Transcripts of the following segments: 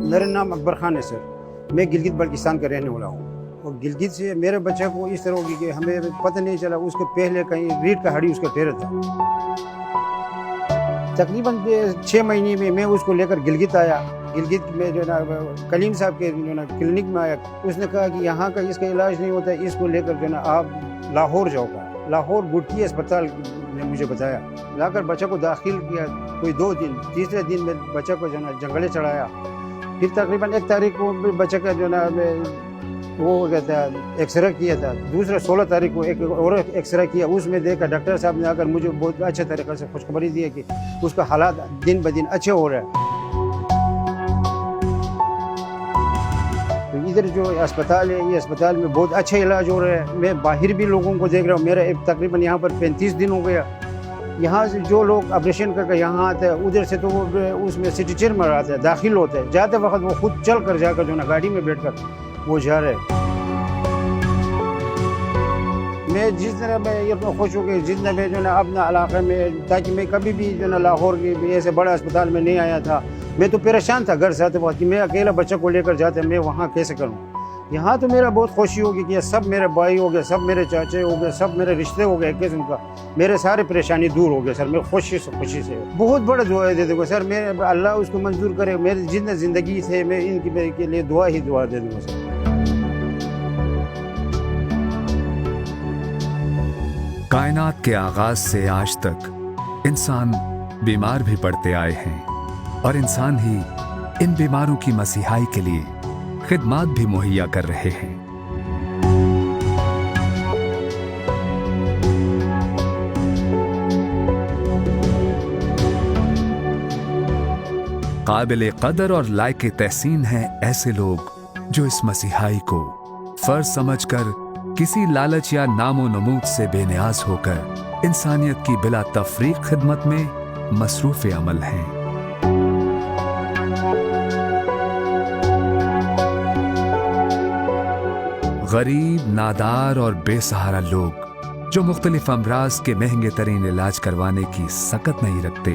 मेरा नाम अकबर खान है सर। मैं गिलगित बल्किस्तान का रहने वाला हूँ और गिलगित से मेरे बच्चे को इस तरह होगी कि हमें पता नहीं चला, उसके पहले कहीं रीढ़ का हड्डी उसका टेढ़ा था। तकरीबन 6 महीने में मैं उसको लेकर गिलगित आया। गिलगित में जो ना कलीम साहब के जो ना क्लिनिक में आया, उसने कहा कि यहाँ का इसका इलाज नहीं होता, इसको लेकर जो ना आप लाहौर जाओगा। लाहौर गुटकी अस्पताल ने मुझे बताया, लाकर बच्चे को दाखिल किया। कोई 2 दिन, तीसरे दिन में बच्चे को जो ना जंगले चढ़ाया। फिर तकरीबन 1 तारीख को बच्चे का जो ना वो कहता है एक्सरे किया था। दूसरा 16 तारीख को एक और एक्सरे किया। उसमें देखा डॉक्टर साहब ने आकर मुझे बहुत अच्छे तरीके से खुशखबरी दी है कि उसका हालात दिन ब दिन अच्छे हो रहे हैं। तो इधर जो अस्पताल है, ये अस्पताल में बहुत अच्छे इलाज हो रहे हैं। मैं बाहर भी लोगों को देख रहा हूँ। मेरा तकरीबन यहाँ पर 35 दिन हो गया। यहाँ से जो लोग ऑपरेशन करके यहाँ आते हैं, उधर से तो वो उसमें सिटी चेयर में आते हैं, दाखिल होते हैं। जाते वक्त वो खुद चल कर जाकर जो ना गाड़ी में बैठ कर वो जा रहे हैं। मैं जिस तरह मैं ये तो खुश हूँ कि जितना मैं जो ना अपना इलाके में, ताकि मैं कभी भी जो ना लाहौर के ऐसे बड़े अस्पताल में नहीं आया था। मैं तो परेशान था घर से आते वक्त कि मैं अकेला बच्चे को लेकर जाते, मैं वहाँ कैसे करूँ। यहाँ तो मेरा बहुत खुशी होगी कि ये सब मेरे भाई हो गए, सब मेरे चाचे हो गए, सब मेरे रिश्ते हो गए किस्म का। मेरे सारे परेशानी दूर हो गए सर। मैं खुशी से बहुत बड़ा दुआ दे दूँगा सर। मैं अल्लाह उसको मंजूर करे। मेरी जितनी ज़िंदगी से मैं इनकी के लिए दुआ दे दूँगा सर। कायनात के आगाज से आज तक इंसान बीमार भी पड़ते आए हैं और इंसान ही इन बीमारों की मसीहाई के लिए खिदमात भी मुहैया कर रहे हैं। काबिल कदर और लायक तहसीन हैं ऐसे लोग जो इस मसीहाई को फर्ज समझकर किसी लालच या नामो नमूद से बेनियाज होकर इंसानियत की बिला तफरीक खिदमत में मसरूफ अमल हैं। गरीब, नादार और बेसहारा लोग जो मुख्तलिफ अमराज के महंगे तरीन इलाज करवाने की सकत नहीं रखते,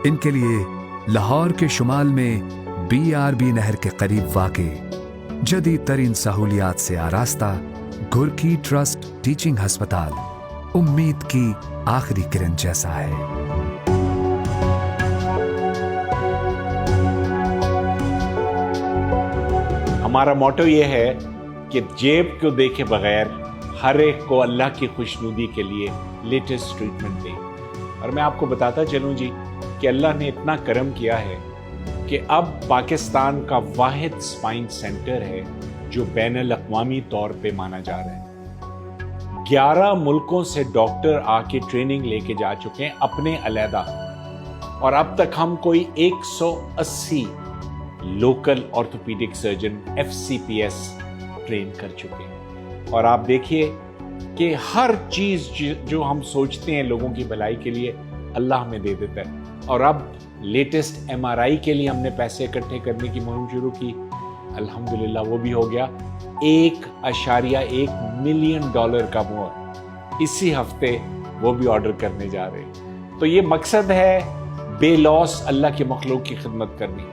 इनके लिए लाहौर के शुमाल में BRB नहर के करीब वाक़े जदीद तरीन सहूलियात से आरास्ता घुरकी ट्रस्ट टीचिंग अस्पताल उम्मीद की आखिरी किरण जैसा है। हमारा मोटो ये है कि जेब को देखे बगैर हर एक को अल्लाह की खुशनुदी के लिए लेटेस्ट ट्रीटमेंट दें। और मैं आपको बताता चलूं जी कि अल्लाह ने इतना करम किया है कि अब पाकिस्तान का वाहिद स्पाइन सेंटर है जो बैनुल अक़वामी तौर पे माना जा रहा है। 11 मुल्कों से डॉक्टर आके ट्रेनिंग लेके जा चुके हैं अपने अलहदा, और अब तक हम कोई 180 local orthopaedic surgeon FCPS train कर चुके हैं। और आप देखिए कि हर चीज जो हम सोचते हैं लोगों की भलाई के लिए अल्लाह हमें दे देता है। और अब लेटेस्ट MRI के लिए हमने पैसे इकट्ठे करने की मुहिम शुरू की। अल्हम्दुलिल्लाह वो भी हो गया। $1.1 मिलियन का मोहर इसी हफ्ते वो भी ऑर्डर करने जा रहे हैं। तो ये मकसद है बेलॉस अल्लाह के मखलूक की खिदमत करनी।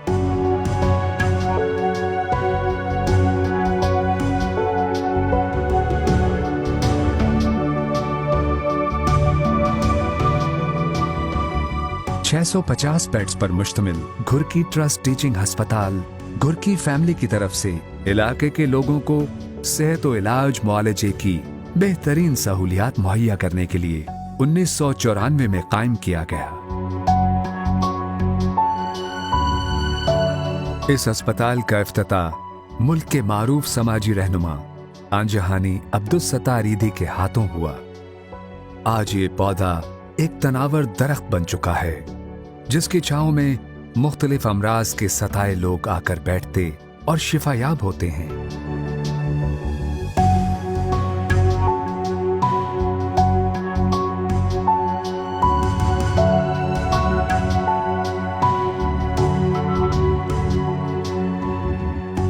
$650 बेड्स पर मुश्तमिल घुरकी ट्रस्ट टीचिंग अस्पताल घुरकी फैमिली की तरफ से इलाके के लोगों को सेहत और इलाज मुआलजे की बेहतरीन सहूलियात मुहैया करने के लिए 1994 में कायम किया गया। इस अस्पताल का इफ्तिताह मुल्क के मारूफ समाजी रहनुमा आंजहानी अब्दुल सत्तार ईदी के हाथों हुआ। आज ये पौधा एक तनावर दरख्त बन चुका है जिसकी छांव में मुख्तलिफ अमराज के सताए लोग आकर बैठते और शिफायाब होते हैं।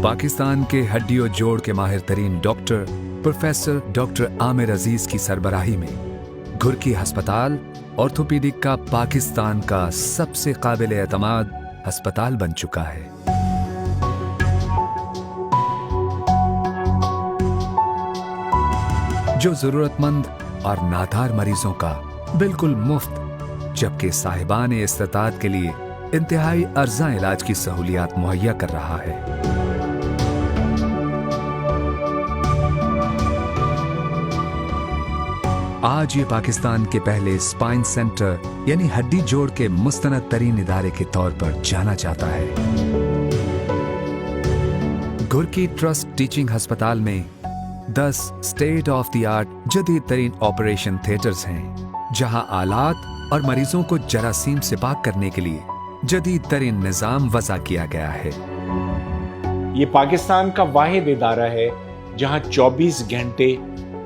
पाकिस्तान के हड्डियों जोड़ के माहिर तरीन डॉक्टर प्रोफेसर डॉक्टर आमिर अजीज की सरबराही में घुरकी अस्पताल ऑर्थोपीडिक का पाकिस्तान का सबसे काबिल एतमाद अस्पताल बन चुका है। जो जरूरतमंद और नादार मरीजों का बिल्कुल मुफ्त, जबकि साहिबान इस्तात के लिए इंतहाई अर्जा इलाज की सहूलियात मुहैया कर रहा है। आज ये पाकिस्तान के पहले स्पाइन सेंटर यानी हड्डी जोड़ के मुस्तनद तरीन इदारे के तौर पर जाना जाता है। घुर्की ट्रस्ट टीचिंग अस्पताल में 10 स्टेट ऑफ द आर्ट जदीद तरीन ऑपरेशन थिएटर्स हैं, जहां आलात और मरीजों को जरासीम से पाक करने के लिए जदीद तरीन निजाम वज़ा किया गया है। ये पाकिस्तान का वाहिद इदारा है जहां 24 घंटे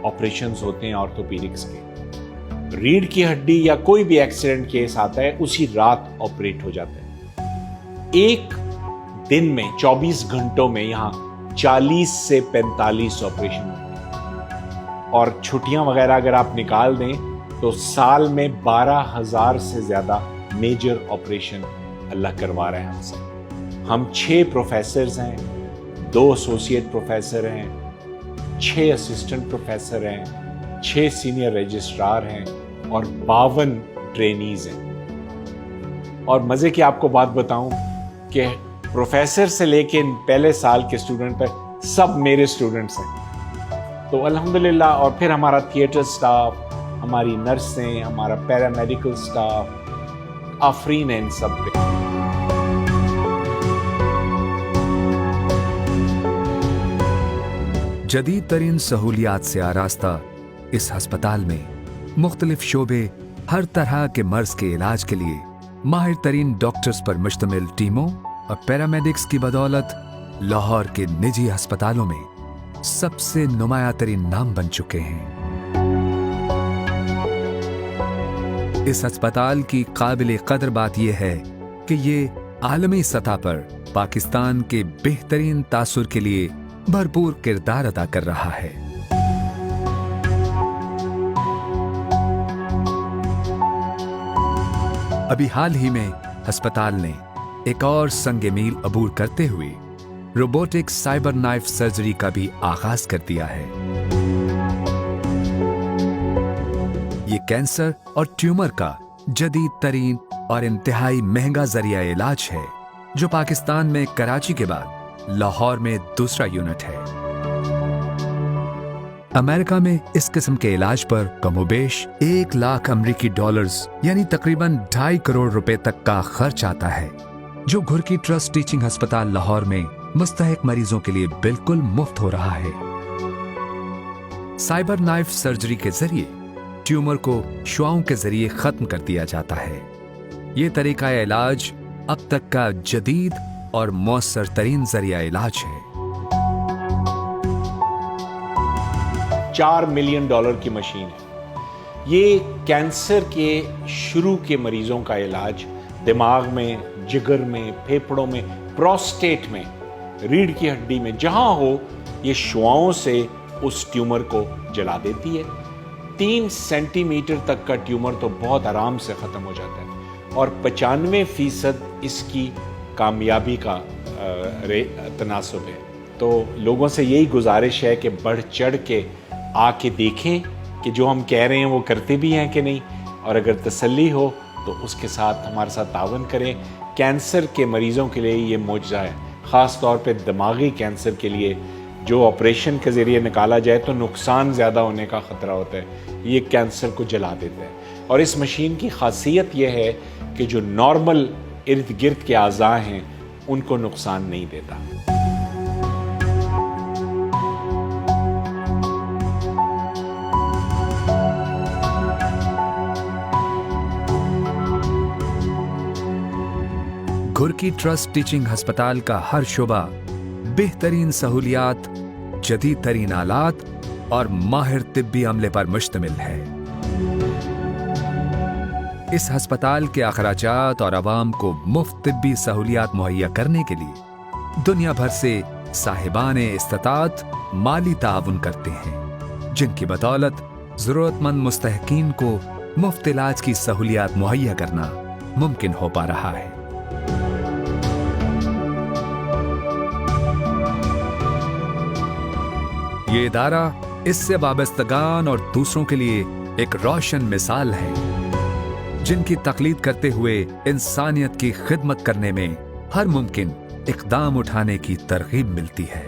ऑपरेशंस होते हैं ऑर्थोपीडिक्स के। रीढ़ की हड्डी या कोई भी एक्सीडेंट केस आता है उसी रात ऑपरेट हो जाता है। एक दिन में 24 घंटों में यहां 40 से 45 ऑपरेशन होते हैं, और छुट्टियां वगैरह अगर आप निकाल दें तो साल में 12,000 से ज्यादा मेजर ऑपरेशन अल्लाह करवा रहे हैं हमसे। हम 6 प्रोफेसर्स हैं, 2 एसोसिएट प्रोफेसर हैं, 6 असिस्टेंट प्रोफेसर हैं, 6 सीनियर रजिस्ट्रार हैं और 52 ट्रेनीज हैं। और मजे की आपको बात बताऊं कि प्रोफेसर से लेके पहले साल के स्टूडेंट तक सब मेरे स्टूडेंट्स हैं। तो अल्हम्दुलिल्लाह। और फिर हमारा थिएटर स्टाफ, हमारी नर्सें, हमारा पैरामेडिकल स्टाफ, आफरीन है इन सब पे। जदीद तरीन सहूलियात से आरास्ता इस अस्पताल में मुख्तलिफ शोबे हर तरह के मर्ज के इलाज के लिए माहिर तरीन डॉक्टर्स पर मुश्तमिल टीमों और पैरामेडिक्स की बदौलत लाहौर के निजी अस्पतालों में सबसे नुमाया तरीन नाम बन चुके हैं। इस अस्पताल की काबिल कदर बात यह है कि ये आलमी सतह पर पाकिस्तान के बेहतरीन तासुर के लिए भरपूर किरदार अदा कर रहा है। अभी हाल ही में अस्पताल ने एक और संग मील अबूर करते हुए रोबोटिक साइबर नाइफ सर्जरी का भी आगाज कर दिया है। ये कैंसर और ट्यूमर का जदीद तरीन और इंतहाई महंगा जरिया इलाज है, जो पाकिस्तान में कराची के बाद लाहौर में दूसरा यूनिट है। अमेरिका में इस किस्म के इलाज पर कमोबेश 1 लाख अमेरिकी डॉलर्स यानी तकरीबन 2.5 करोड़ रुपए तक का खर्च आता है, जो घुर्की ट्रस्ट टीचिंग अस्पताल लाहौर में मुस्तहिक मरीजों के लिए बिल्कुल मुफ्त हो रहा है। साइबर नाइफ सर्जरी के जरिए ट्यूमर को शुआओं के जरिए खत्म कर दिया जाता है। ये तरीका इलाज अब तक का जदीद और मौसर तरीन जरिया इलाज है। $4 मिलियन की मशीन है। ये कैंसर के शुरू के मरीजों का इलाज दिमाग में, जिगर में, फेफड़ों में, प्रोस्टेट में, रीढ़ की हड्डी में, जहां हो, ये शुआओं से उस ट्यूमर को जला देती है। 3 सेंटीमीटर तक का ट्यूमर तो बहुत आराम से खत्म हो जाता है और 95% इसकी कामयाबी का तनासुब है। तो लोगों से यही गुजारिश है कि बढ़ चढ़ के आके देखें कि जो हम कह रहे हैं वो करते भी हैं कि नहीं, और अगर तसल्ली हो तो उसके साथ हमारे साथ तावन करें। कैंसर के मरीज़ों के लिए ये मौजज़ा है, ख़ास तौर पे दिमागी कैंसर के लिए। जो ऑपरेशन के ज़रिए निकाला जाए तो नुकसान ज़्यादा होने का ख़तरा होता है, ये कैंसर को जला देता है। और इस मशीन की ख़ासियत यह है कि जो नॉर्मल इर्द गिर्द के आज़ा हैं उनको नुकसान नहीं देता। घुर्की ट्रस्ट टीचिंग अस्पताल का हर शोबा बेहतरीन सहूलियात, जदीद तरीन आलात और माहिर तिब्बी अमले पर मुश्तमिल है। इस अस्पताल के अखराजात और आवाम को मुफ्त तिब्बी सहूलियात मुहैया करने के लिए दुनिया भर से साहिबान इस्तात माली ताउन करते हैं, जिनकी बदौलत जरूरतमंद मुस्तहिकीन को मुफ्त इलाज की सहूलियात मुहैया करना मुमकिन हो पा रहा है। ये इदारा इससे वाबस्तगान और दूसरों के लिए एक रोशन मिसाल है, जिनकी तकलीद करते हुए इंसानियत की खिदमत करने में हर मुमकिन इक़दाम उठाने की तरगीब मिलती है।